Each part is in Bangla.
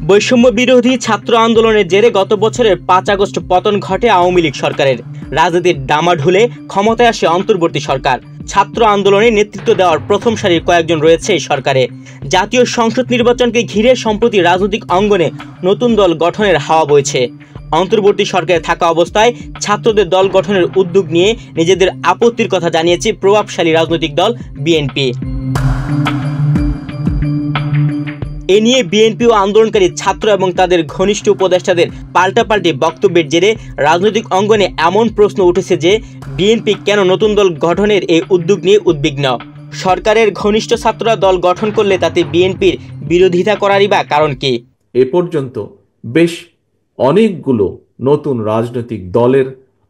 বৈষম্য বিরোধী ছাত্র আন্দোলনের জেরে গত বছরের 5 আগস্ট পতন ঘটে আওয়ামী লীগ সরকারের। রাজনীতির ডামাডোলে ক্ষমতায় আসে অন্তর্বর্তী সরকার। ছাত্র আন্দোলনে নেতৃত্ব দেওয়ার প্রথম সারির কয়েকজন রয়েছে এই সরকারে। জাতীয় সংসদ নির্বাচনকে ঘিরে সম্প্রতি রাজনৈতিক অঙ্গনে নতুন দল গঠনের হাওয়া বইছে। অন্তর্বর্তী সরকারে থাকা অবস্থায় ছাত্রদের দল গঠনের উদ্যোগ নিয়ে নিজেদের আপত্তির কথা জানিয়েছে প্রভাবশালী রাজনৈতিক দল বিএনপি। এ নিয়ে বিএনপি ও আন্দোলনকারী ছাত্র এবং তাদের ঘনিষ্ঠ উপদেষ্টাদের পাল্টাপাল্টি বক্তব্যের জেরে রাজনৈতিক অঙ্গনে এমন প্রশ্ন উঠেছে যে বিএনপি কেন নতুন দল গঠনের এই উদ্যোগ নিয়ে উদ্বিগ্ন। সরকারের ঘনিষ্ঠ ছাত্ররা দল গঠন করলে তাতে বিএনপির বিরোধিতা করারই বা কারণ কি? এ পর্যন্ত বেশ অনেকগুলো নতুন রাজনৈতিক দলের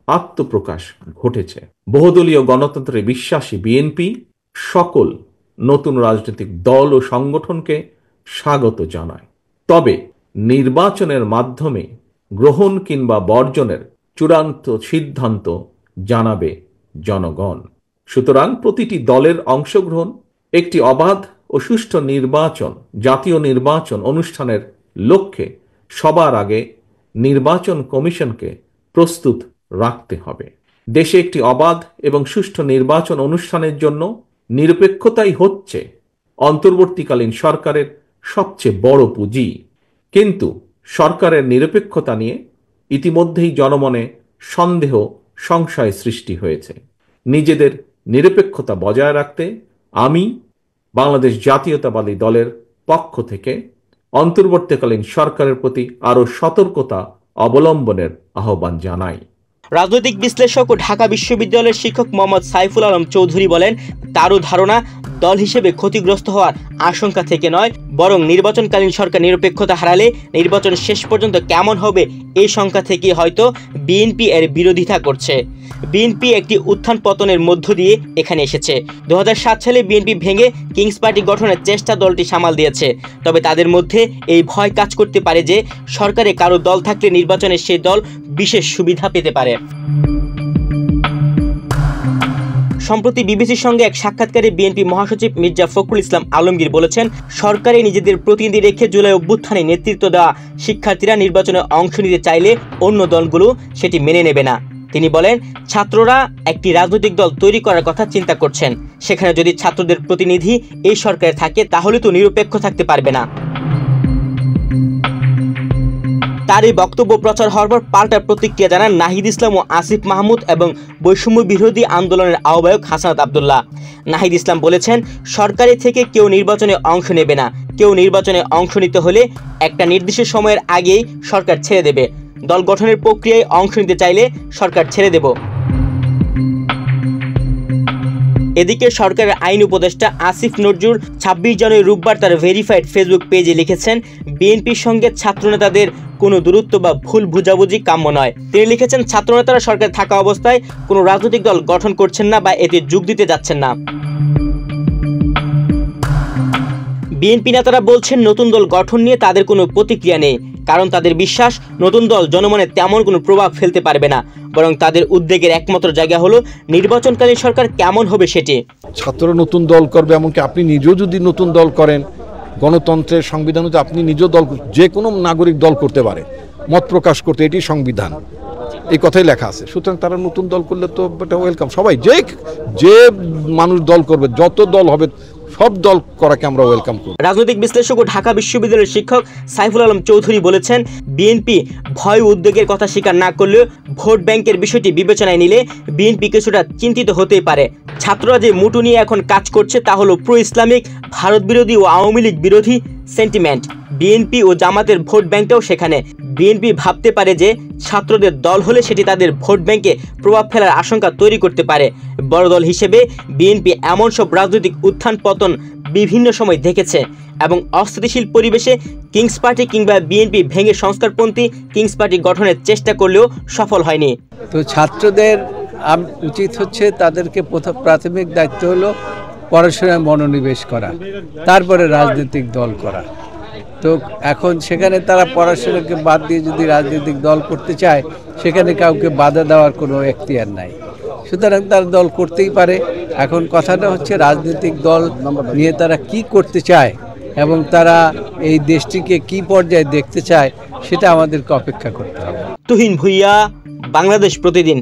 আত্মপ্রকাশ ঘটেছে। বহুদলীয় গণতন্ত্রে বিশ্বাসী বিএনপি সকল নতুন রাজনৈতিক দল ও সংগঠনকে স্বাগত জানায়। তবে নির্বাচনের মাধ্যমে গ্রহণ কিংবা বর্জনের চূড়ান্ত সিদ্ধান্ত জানাবে জনগণ। সুতরাং প্রতিটি দলের অংশগ্রহণ একটি অবাধ ও সুষ্ঠু নির্বাচন, জাতীয় নির্বাচন অনুষ্ঠানের লক্ষ্যে সবার আগে নির্বাচন কমিশনকে প্রস্তুত রাখতে হবে। দেশে একটি অবাধ এবং সুষ্ঠু নির্বাচন অনুষ্ঠানের জন্য নিরপেক্ষতাই হচ্ছে অন্তর্বর্তীকালীন সরকারের সবচেয়ে বড় পুঁজি। কিন্তু সরকারের নিরপেক্ষতা নিয়ে ইতিমধ্যেই জনমনে সন্দেহ, সংশয় সৃষ্টি হয়েছে। নিজেদের নিরপেক্ষতা বজায় রাখতে আমি বাংলাদেশ জাতীয়তাবাদী দলের পক্ষ থেকে অন্তর্বর্তীকালীন সরকারের প্রতি আরও সতর্কতা অবলম্বনের আহ্বান জানাই। রাজনৈতিক বিশ্লেষক ও ঢাকা বিশ্ববিদ্যালয়ের শিক্ষক মোহাম্মদ সাইফুল আলম চৌধুরী বলেন, তারও ধারণা দল হিসেবে ক্ষতিগ্রস্ত হওয়ার আশঙ্কা থেকে নয়, বরং নির্বাচনকালীন সরকার নিরপেক্ষতা হারালে নির্বাচন শেষ পর্যন্ত কেমন হবে এই শঙ্কা থেকে হয়তো বিএনপি এর বিরোধিতা করছে। বিএনপি একটি উত্থান পতনের মধ্য দিয়ে এখানে এসেছে। 2007 সালে বিএনপি ভেঙে কিংস পার্টি গঠনের চেষ্টা দলটি সামাল দিয়েছে। তবে তাদের মধ্যে এই ভয় কাজ করতে পারে যে সরকারে কারো দল থাকলে নির্বাচনে সেই দল বিশেষ সুবিধা পেতে পারে। সম্প্রতি বিবিসির সঙ্গে এক সাক্ষাৎকারে বিএনপি মহাসচিব মির্জা ফখরুল ইসলাম আলমগীর বলেছেন, সরকারে নিজেদের প্রতিনিধি রেখে জুলাই অভ্যুত্থানে নেতৃত্ব দেওয়া শিক্ষার্থীরা নির্বাচনে অংশ নিতে চাইলে অন্য দলগুলো সেটি মেনে নেবে না। তিনি বলেন, ছাত্ররা একটি রাজনৈতিক দল তৈরি করার কথা চিন্তা করছেন। সেখানে যদি ছাত্রদের প্রতিনিধি এই সরকারে থাকে তাহলে তো নিরপেক্ষ থাকতে পারবে না। তার এই বক্তব্য প্রচার হওয়ার পর পাল্টা প্রতিক্রিয়া জানান নাহিদ ইসলাম ও আসিফ মাহমুদ এবং বৈষম্য বিরোধী আন্দোলনের আহ্বায়ক হাসানাত আব্দুল্লাহ। নাহিদ ইসলাম বলেছেন, সরকারি থেকে কেউ নির্বাচনে অংশ নেবে না। কেউ নির্বাচনে অংশ নিতে হলে একটা নির্দিষ্ট সময়ের আগেই সরকার ছেড়ে দেবে। দল গঠনের প্রক্রিয়ায় অংশ নিতে চাইলে সরকার ছেড়ে দেব। এদিকে সরকারের আইন উপদেষ্টা আসিফ নজরুল 26 জানুয়ারি রোববার তার ভেরিফাইড ফেসবুক পেজে লিখেছেন, বিএনপির সঙ্গে ছাত্রনেতাদের কোনো দূরত্ব বা ভুল বুঝাবুঝি কাম্য নয়। তিনি লিখেছেন, ছাত্রনেতারা সরকারে থাকা অবস্থায় কোনো রাজনৈতিক দল গঠন করছেন না বা এতে যোগ দিতে যাচ্ছেন না। বিএনপি নেতারা বলছেন, নতুন দল গঠন নিয়ে তাদের কোনো প্রতিক্রিয়া নেই, কারণ তাদের বিশ্বাস নতুন দল জনমনে তেমন কোনো প্রভাব ফেলতে পারবে না। বরং তাদের উদ্বেগের একমাত্র জায়গা হলো নির্বাচনকালীন সরকার কেমন হবে সেটি। ছাত্ররা নতুন দল করবে, এমনকি আপনি নিজেও যদি নতুন দল করেন, গণতন্ত্রের সংবিধানে আপনি নিজেও দল, যে কোনো নাগরিক দল করতে পারে, মত প্রকাশ করতে, এটি সংবিধান, এই কথাই লেখা আছে। সুতরাং তারা নতুন দল করলে তো এটা ওয়েলকাম। সবাই যে মানুষ দল করবে, যত দল হবে সব দল করাকে আমরা ওয়েলকাম করব। রাজনৈতিক বিশ্লেষক ও ঢাকা বিশ্ববিদ্যালয়ের শিক্ষক সাইফুল আলম চৌধুরী বলেছেন, বিএনপি ভয় উদ্বেগের কথা স্বীকার না করলেও ভোট ব্যাংকের বিষয়টি বিবেচনায় নিলে বিএনপি কিছুটা চিন্তিত হতেই পারে। ছাত্ররা যে মুটু নিয়ে এখন কাজ করছে তা হলো প্রো ইসলামিক, ভারত বিরোধী ও আওয়ামী লীগ বিরোধী সেন্টিমেন্ট। বিএনপি ও জামাতের ভোট ব্যাংকটাও সেখানে। বিএনপি ভাবতে পারে যে ছাত্রদের দল হলে সেটি তাদের ভোট ব্যাংকে প্রভাব ফেলার আশঙ্কা তৈরি করতে পারে। বড় দল হিসেবে বিএনপি এমন সব রাজনৈতিক উত্থান পতন বিভিন্ন সময় দেখেছে এবং অস্থিতিশীল পরিবেশে কিংস পার্টি কিংবা বিএনপি ভেঙে সংস্কারপন্থী কিংস পার্টি গঠনের চেষ্টা করলেও সফল হয়নি। তো ছাত্রদের উচিত হচ্ছে তাদেরকে প্রাথমিক দায়িত্ব হলো পড়াশোনায় মনোনিবেশ করা, তারপরে রাজনৈতিক দল করা। তো এখন সেখানে তারা পড়াশোনাকে বাদ দিয়ে যদি রাজনৈতিক দল করতে চায়, সেখানে কাউকে বাধা দেওয়ার কোনো এখতিয়ার নাই। সুতরাং তারা দল করতেই পারে। এখন কথাটা হচ্ছে রাজনৈতিক দল নিয়ে তারা কি করতে চায় এবং তারা এই দেশটিকে কি পর্যায়ে দেখতে চায় সেটা আমাদেরকে অপেক্ষা করতে হবে। তুহিন ভুঁইয়া, বাংলাদেশ প্রতিদিন।